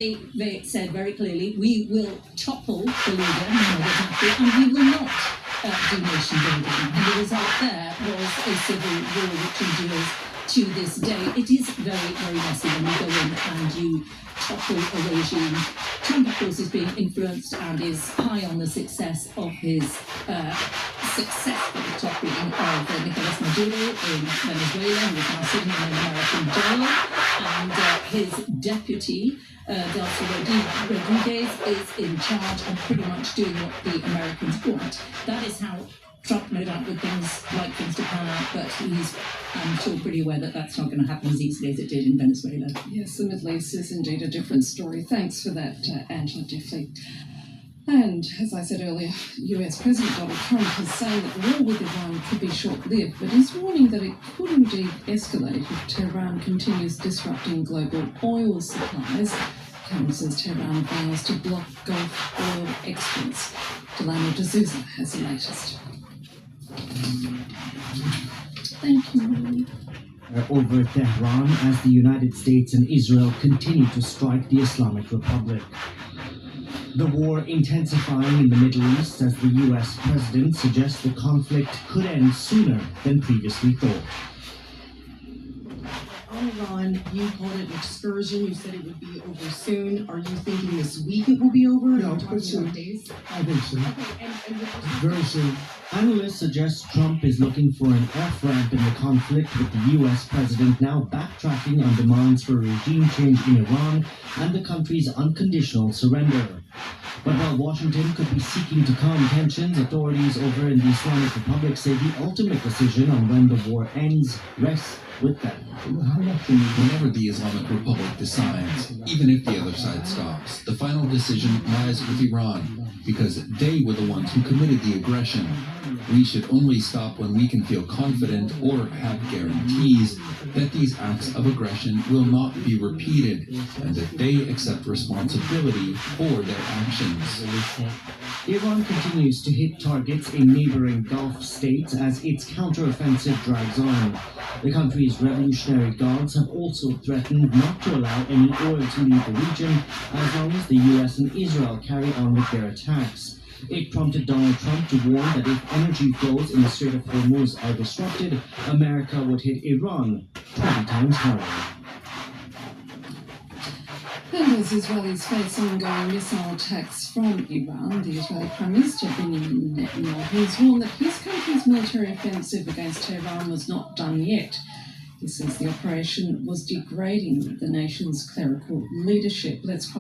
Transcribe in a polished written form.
They said very clearly, we will topple the leader, Gaddafi, and we will not do nation building. And the result there was a civil war which endures to this day. It is very, very messy when you go in and you topple a regime. Trump, of course, is being influenced and is high on the success of his successful toppling of Nicolas Maduro in Venezuela, who is now sitting in an American jail, and his deputy, Delcy Rodriguez, is in charge of pretty much doing what the Americans want. That is how Trump, no doubt, would like things to pan out, but he's, I'm sure, pretty aware that that's not going to happen as easily as it did in Venezuela. Yes, the Middle East is indeed a different story. Thanks for that, Angela Diffley. And as I said earlier, US President Donald Trump is saying that the war with Iran could be short-lived, but he's warning that it could indeed escalate if Tehran continues disrupting global oil supplies. Trump says Tehran vows to block Gulf oil exports. Delano D'Souza has the latest. Thank you. Over Tehran as the United States and Israel continue to strike the Islamic Republic. The war intensifying in the Middle East as the US president suggests the conflict could end sooner than previously thought. On Iran, you called it an excursion. You said it would be over soon. Are you thinking this week it will be over? No, but soon. Days? I think so. Okay, and Very soon. Analysts suggest Trump is looking for an off-ramp in the conflict, with the US president now backtracking on demands for a regime change in Iran and the country's unconditional surrender. But while Washington could be seeking to calm tensions, authorities over in the Islamic Republic say the ultimate decision on when the war ends rests with them. Whenever the Islamic Republic decides, even if the other side stops, the final decision lies with Iran, because they were the ones who committed the aggression. We should only stop when we can feel confident or have guarantees that these acts of aggression will not be repeated and that they accept responsibility for their actions. Iran continues to hit targets in neighboring Gulf states as its counteroffensive drags on. The country's Revolutionary Guards have also threatened not to allow any oil to leave the region as long as the US and Israel carry on with their attacks. It prompted Donald Trump to warn that if energy flows in the Strait of Hormuz are disrupted, America would hit Iran 20 times harder. And as Israelis face ongoing missile attacks from Iran, the Israeli Prime Minister Benjamin Netanyahu has warned that his country's military offensive against Tehran was not done yet. He says the operation was degrading the nation's clerical leadership. Let's